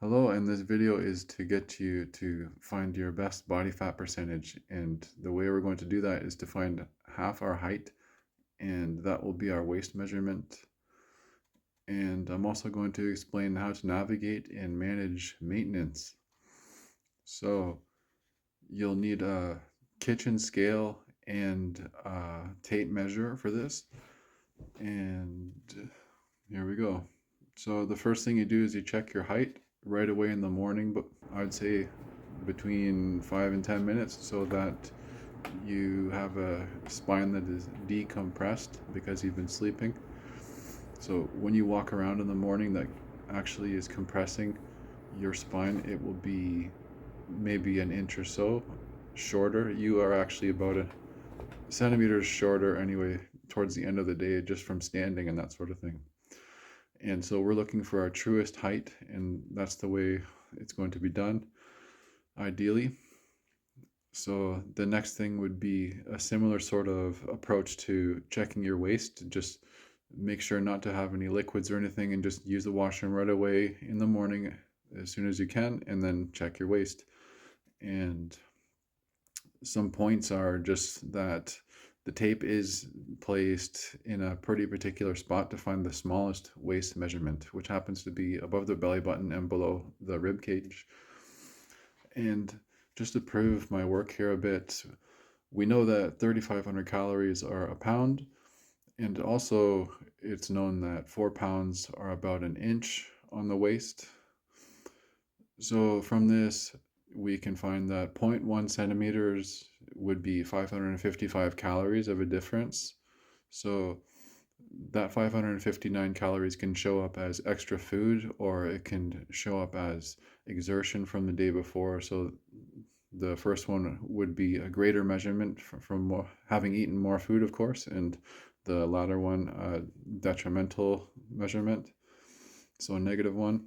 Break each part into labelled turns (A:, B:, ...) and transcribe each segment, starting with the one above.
A: Hello, and this video is to get you to find your best body fat percentage. And the way we're going to do that is to find half our height, and that will be our waist measurement. And I'm also going to explain how to navigate and manage maintenance. So you'll need a kitchen scale and a tape measure for this. And here we go. So the first thing you do is you check your height right away in the morning, but I'd say between 5 and 10 minutes so that you have a spine that is decompressed because you've been sleeping. So when you walk around in the morning, that actually is compressing your spine. It will be maybe an inch or so shorter. You are actually about a centimeters shorter anyway towards the end of the day just from standing and that sort of thing. And so we're looking for our truest height, and that's the way it's going to be done, ideally. So the next thing would be a similar sort of approach to checking your waist. Just make sure not to have any liquids or anything and just use the washroom right away in the morning as soon as you can, and then check your waist. And some points are just that the tape is placed in a pretty particular spot to find the smallest waist measurement, which happens to be above the belly button and below the rib cage. And just to prove my work here a bit, we know that 3,500 calories are a pound, and also it's known that 4 pounds are about an inch on the waist. So from this, we can find that 0.1 centimeters would be 555 calories of a difference. So that 559 calories can show up as extra food, or it can show up as exertion from the day before. So the first one would be a greater measurement from having eaten more food, of course, and the latter one, a detrimental measurement, so a negative one.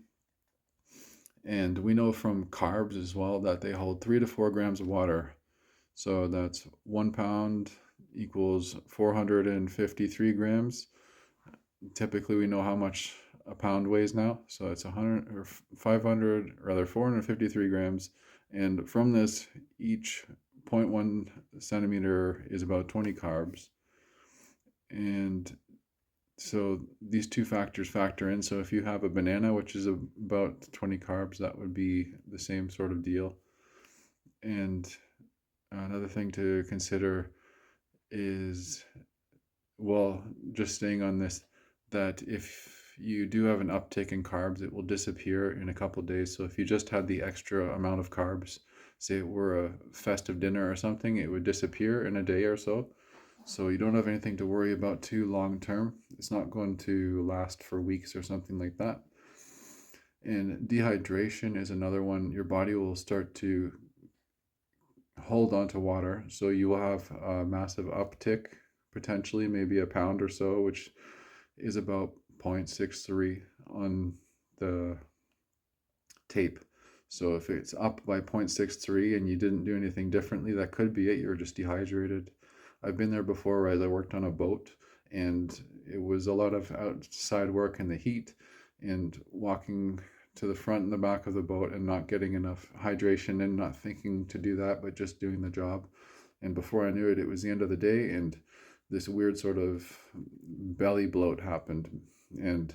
A: And we know from carbs as well that they hold 3 to 4 grams of water. So that's 1 pound equals 453 grams. Typically, we know how much a pound weighs now. So it's 100 or 500, rather 453 grams. And from this, each 0.1 centimeter is about 20 carbs. And so these two factors factor in. So if you have a banana, which is about 20 carbs, that would be the same sort of deal. And another thing to consider is, well, just staying on this, that if you do have an uptick in carbs, it will disappear in a couple days. So if you just had the extra amount of carbs, say it were a festive dinner or something, it would disappear in a day or so. So you don't have anything to worry about too long term. It's not going to last for weeks or something like that. And dehydration is another one. Your body will start to hold on to water. So you will have a massive uptick, potentially maybe a pound or so, which is about 0.63 on the tape. So if it's up by 0.63 and you didn't do anything differently, that could be it. You're just dehydrated. I've been there before as I worked on a boat, and it was a lot of outside work in the heat and walking to the front and the back of the boat and not getting enough hydration and not thinking to do that, but just doing the job. And before I knew it, it was the end of the day, and this weird sort of belly bloat happened. And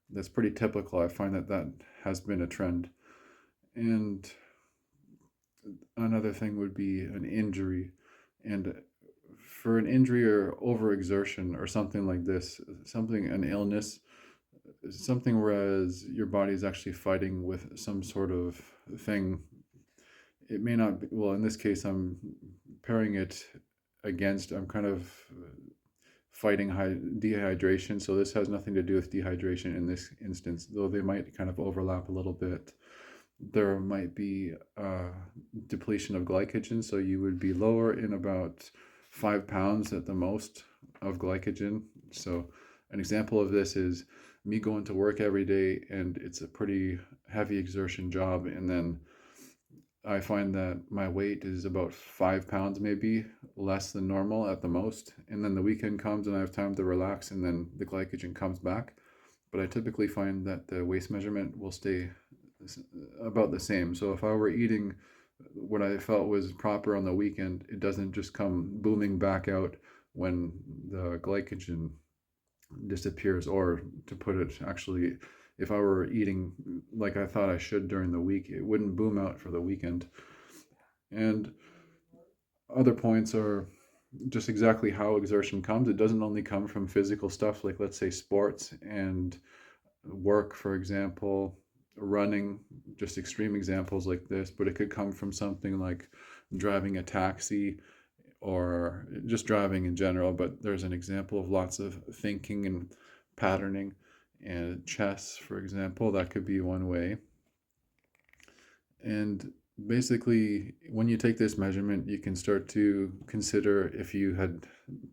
A: that's pretty typical. I find that that has been a trend. And another thing would be an injury. And for an injury or overexertion or something like this, something, an illness, something whereas your body is actually fighting with some sort of thing, it may not be, well, in this case, I'm pairing it against, I'm kind of fighting dehydration. So this has nothing to do with dehydration in this instance, though they might kind of overlap a little bit. There might be depletion of glycogen, so you would be lower in about 5 pounds at the most of glycogen. So an example of this is me going to work every day, and it's a pretty heavy exertion job, and then I find that my weight is about 5 pounds, maybe less than normal at the most, and then the weekend comes and I have time to relax, and then the glycogen comes back. But I typically find that the waist measurement will stay about the same. So if I were eating what I felt was proper on the weekend, it doesn't just come booming back out when the glycogen disappears. Or to put it, actually, if I were eating like I thought I should during the week, it wouldn't boom out for the weekend. And other points are just exactly how exertion comes. It doesn't only come from physical stuff, like let's say sports and work, for example, running, just extreme examples like this, but it could come from something like driving a taxi or just driving in general. But there's an example of lots of thinking and patterning, and chess, for example, that could be one way. And basically, when you take this measurement, you can start to consider if you had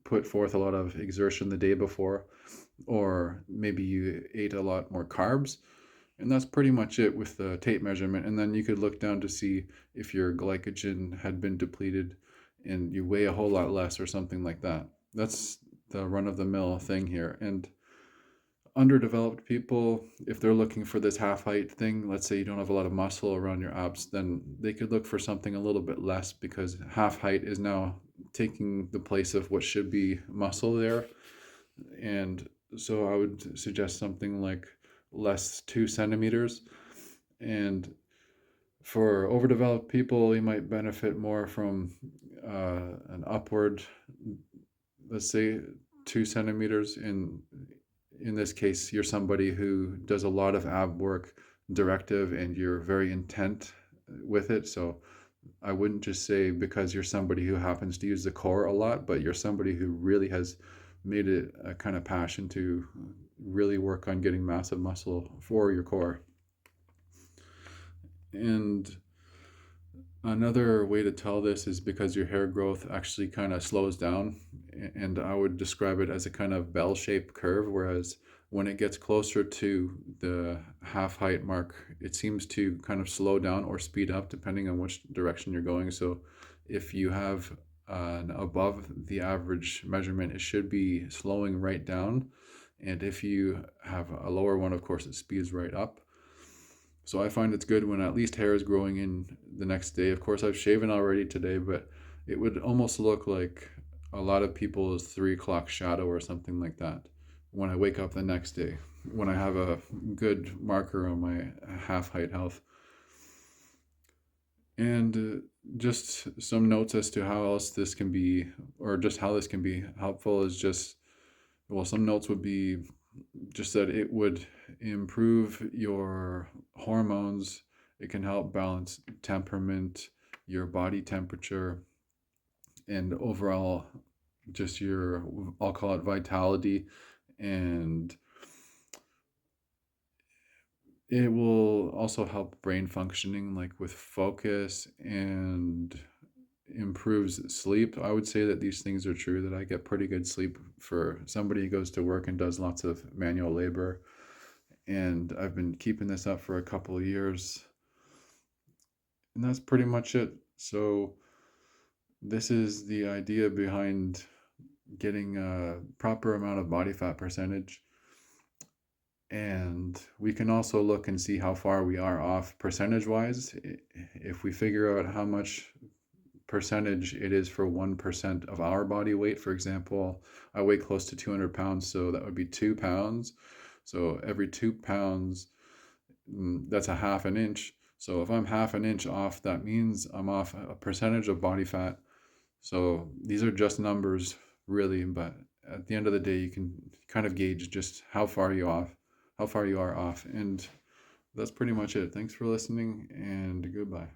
A: put forth a lot of exertion the day before, or maybe you ate a lot more carbs. And that's pretty much it with the tape measurement. And then you could look down to see if your glycogen had been depleted and you weigh a whole lot less or something like that. That's the run of the mill thing here. And underdeveloped people, if they're looking for this half height thing, let's say you don't have a lot of muscle around your abs, then they could look for something a little bit less, because half height is now taking the place of what should be muscle there. And so I would suggest something like less 2 centimeters. And for overdeveloped people, you might benefit more from an upward, let's say 2 centimeters. In this case, you're somebody who does a lot of ab work, directive, and you're very intent with it. So I wouldn't just say because you're somebody who happens to use the core a lot, but you're somebody who really has made it a kind of passion to really work on getting massive muscle for your core. And another way to tell this is because your hair growth actually kind of slows down, and I would describe it as a kind of bell-shaped curve, whereas when it gets closer to the half height mark, it seems to kind of slow down or speed up depending on which direction you're going. So if you have an above the average measurement, it should be slowing right down. And if you have a lower one, of course, it speeds right up. So I find it's good when at least hair is growing in the next day. Of course, I've shaven already today, but it would almost look like a lot of people's 3 o'clock shadow or something like that when I wake up the next day, when I have a good marker on my half height health. And just some notes as to how else this can be, or just how this can be helpful, is just, well, some notes would be just that it would improve your hormones. It can help balance temperament, your body temperature, and overall just your, I'll call it vitality. And it will also help brain functioning, like with focus, and improves sleep. I would say that these things are true, that I get pretty good sleep for somebody who goes to work and does lots of manual labor. And I've been keeping this up for a couple of years. And that's pretty much it. So this is the idea behind getting a proper amount of body fat percentage. And we can also look and see how far we are off percentage wise. If we figure out how much percentage it is for 1% of our body weight, for example, I weigh close to 200 pounds, so that would be 2 pounds. So every 2 pounds, that's a half an inch. So if I'm half an inch off, that means I'm off a percentage of body fat. So these are just numbers, really, but at the end of the day, you can kind of gauge just how far you are off. And that's pretty much it. Thanks for listening, and goodbye.